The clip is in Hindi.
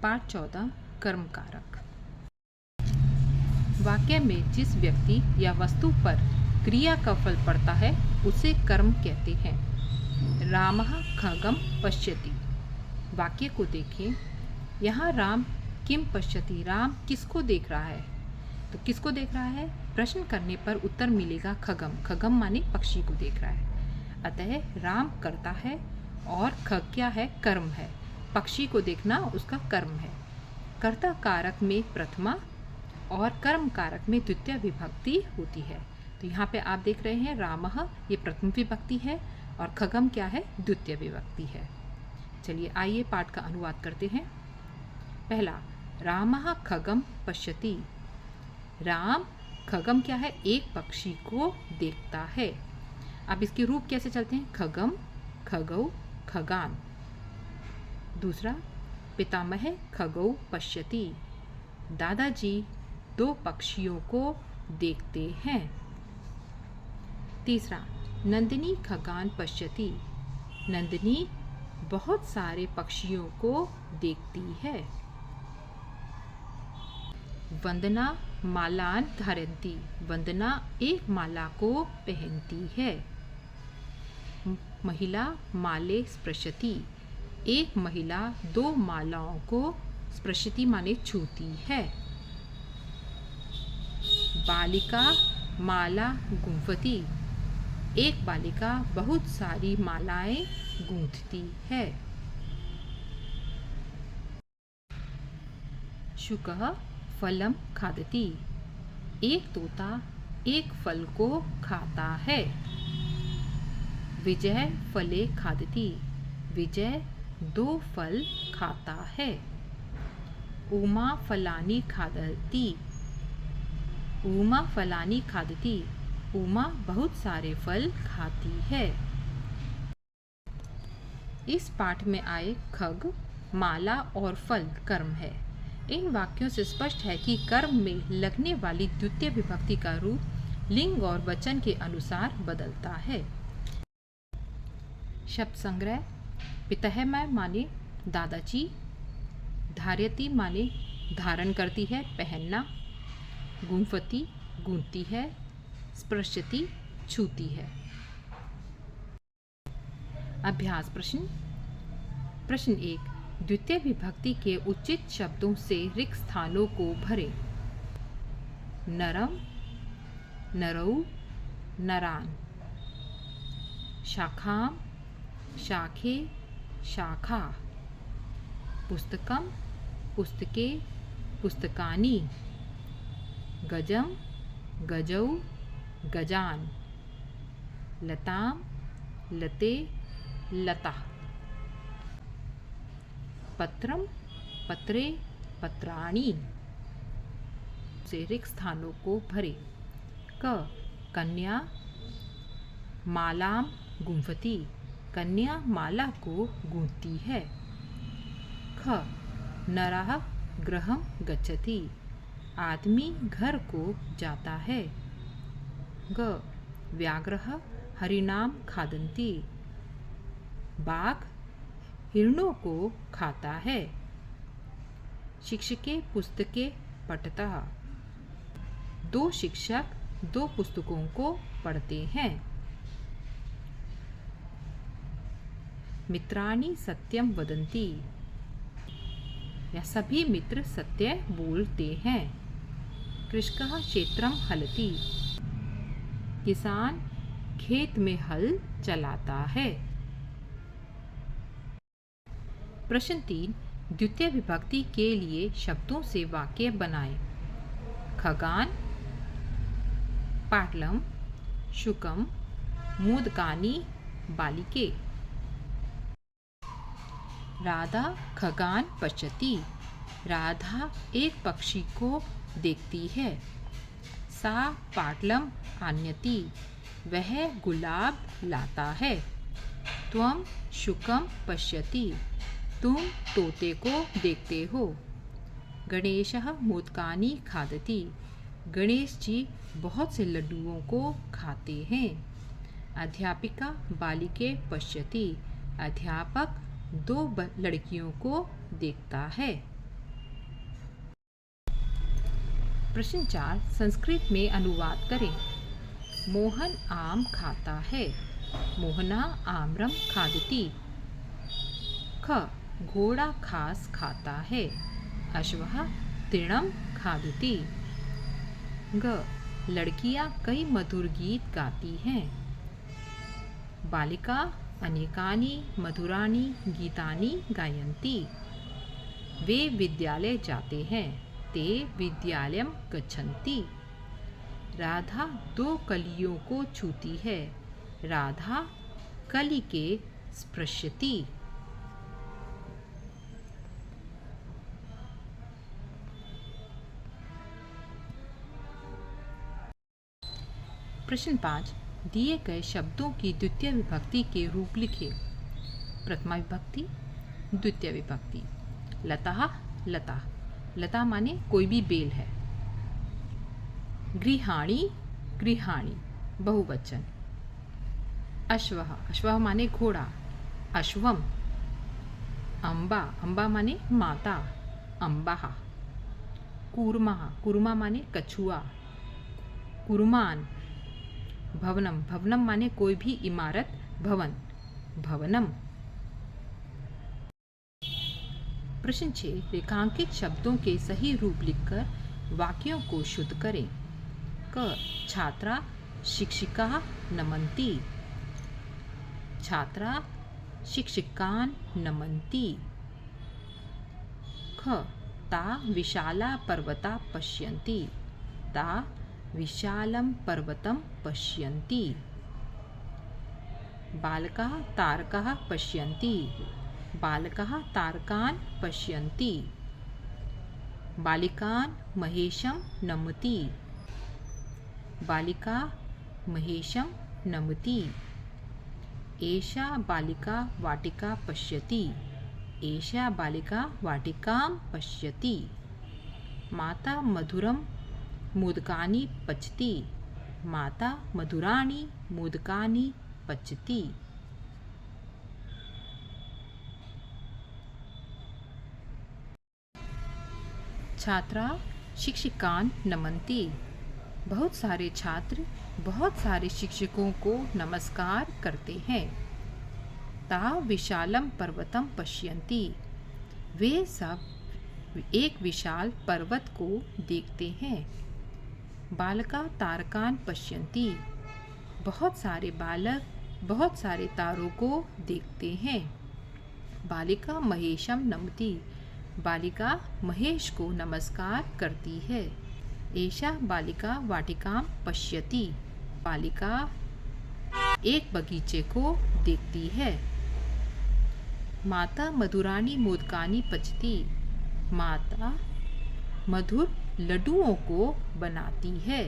पाठ 14 कर्म कारक। वाक्य में जिस व्यक्ति या वस्तु पर क्रिया का फल पड़ता है उसे कर्म कहते हैं। रामः खगम पश्यति। वाक्य को देखें। यहाँ राम किम पश्यति, राम किसको देख रहा है? तो किसको देख रहा है? प्रश्न करने पर उत्तर मिलेगा खगम। खगम माने पक्षी को देख रहा है। अतः राम करता है और खग क्या है? कर्म है। पक्षी को देखना उसका कर्म है। कर्ता कारक में प्रथमा और कर्म कारक में द्वितीय विभक्ति होती है। तो यहाँ पे आप देख रहे हैं रामः, ये प्रथम विभक्ति है और खगम क्या है? द्वितीय विभक्ति है। चलिए आइए पाठ का अनुवाद करते हैं। पहला, रामः खगम पश्यति। राम खगम क्या है? एक पक्षी को देखता है। अब इसके रूप कैसे चलते हैं? खगम, खगौ, खगान। दूसरा, पितामह खगौ पश्यति। दादाजी दो पक्षियों को देखते हैं। तीसरा, नंदिनी खगान पश्यति। नंदिनी बहुत सारे पक्षियों को देखती है। वंदना मालान धारयन्ति। वंदना एक माला को पहनती है। महिला माले स्पृशति। एक महिला दो मालाओं को स्पृशति माने छूती है। बालिका माला गुंफति। एक बालिका बहुत सारी मालाएं गूंथती है। शुकः फलम खादति। एक तोता एक फल को खाता है। विजय फले खादति। विजय दो फल खाता है। उमा फलानि खादति। उमा फलानि खादति। उमा बहुत सारे फल खाती है। इस पाठ में आए खग, माला और फल कर्म है। इन वाक्यों से स्पष्ट है कि कर्म में लगने वाली द्वितीय विभक्ति का रूप लिंग और वचन के अनुसार बदलता है। शब्द संग्रह। पितामह माने दादाजी। धार्यति माने धारण करती है, पहनना। गुंफति गूंथती है। स्पृशति छूती है। अभ्यास प्रश्न। प्रश्न 1, द्वितीय विभक्ति के उचित शब्दों से रिक्त स्थानों को भरें। नरम, नरौ, नरान। शाखाम, शाखे, शाखा। पुस्तकम, पुस्तके, पुस्तकानि। गजम, गजौ, गजान। लताम, लते, लता। पत्रम, पत्रे, पत्राणि। से रिक्त स्थानों को भरे। क, कन्या मालाम गुंफति। कन्या माला को गूंथती है। ख, नरः गृहं गच्छति। आदमी घर को जाता है। ग, व्याघ्रः हरिणाम खादन्ति। बाघ हिरणों को खाता है। शिक्षके पुस्तके पठतः। दो शिक्षक दो पुस्तकों को पढ़ते हैं। मित्राणि सत्यम वदन्ति। या सभी मित्र सत्य बोलते हैं। कृषकः क्षेत्रम हलति। किसान खेत में हल चलाता है। प्रश्न 3, द्वितीय विभक्ति के लिए शब्दों से वाक्य बनाएं। खगान, पाटलम, शुकम, मोदकानि, बालिके। राधा खगान पश्यति। राधा एक पक्षी को देखती है। सा पाटलम आनयति। वह गुलाब लाता है। त्वम शुकम पश्यति। तुम तोते को देखते हो। गणेशः मोदकानि खादति। गणेश जी बहुत से लड्डुओं को खाते हैं। अध्यापिका बालिके पश्यति। अध्यापक दो लड़कियों को देखता है। प्रश्न 4 संस्कृत में अनुवाद करें। मोहन आम खाता है। मोहना आम्रम खादती। ख घोड़ा घास खाता है। अश्वः तृणम खादति। ग लड़कियां कई मधुर गीत गाती हैं। बालिका अनेकानि मधुराणि गीतानि गायन्ति। वे विद्यालय जाते हैं। ते विद्यालयं गच्छन्ति। राधा 2 कलियों को छूती है। राधा कली के स्पृशति। प्रश्न 5 दिए गए शब्दों की द्वितीय विभक्ति के रूप लिखें। प्रथमा विभक्ति, द्वितीय विभक्ति। लता लता, लता माने कोई भी बेल है। गृहाणी गृहाणी, बहुवचन। अश्वः, अश्वः माने घोड़ा। अश्वम। अम्बा, अम्बा माने माता। अम्बाः। कूर्मः, कूर्मा माने कछुआ। कुर्मान। भवनम, भवनम माने कोई भी इमारत, भवन, भवनम। प्रश्न 6 रेखांकित शब्दों के सही रूप लिखकर वाक्यों को शुद्ध करें। क छात्रा शिक्षिका नमन्ति। छात्रा शिक्षिकान् नमन्ति। ख ता विशाला पर्वता पश्यन्ति। ता विशालं पर्वतं पश्यन्ति। बालकाः तारकाः पश्यन्ति। बालकाः तारकान् पश्यन्ति। बालिकान् महेशं नमति। बालिका महेशं नमति। एषा बालिका वाटिका पश्यति। एषा बालिका वाटिकां पश्यति। माता मधुरं मोदकानि पचति। माता मधुराणि मोदकानि पचति। छात्रा शिक्षिकान् नमन्ति। बहुत सारे छात्र बहुत सारे शिक्षकों को नमस्कार करते हैं। ता विशालं पर्वतं पश्यन्ति। वे सब एक विशाल पर्वत को देखते हैं। बालका तारकान् पश्यन्ति। बहुत सारे बालक बहुत सारे तारों को देखते हैं। बालिका महेशं नमति। बालिका महेश को नमस्कार करती है। एषा बालिका वाटिकां पश्यति। बालिका एक बगीचे को देखती है। माता मधुराणि मोदकानि पचति। माता मधुर लड्डुओं को बनाती है।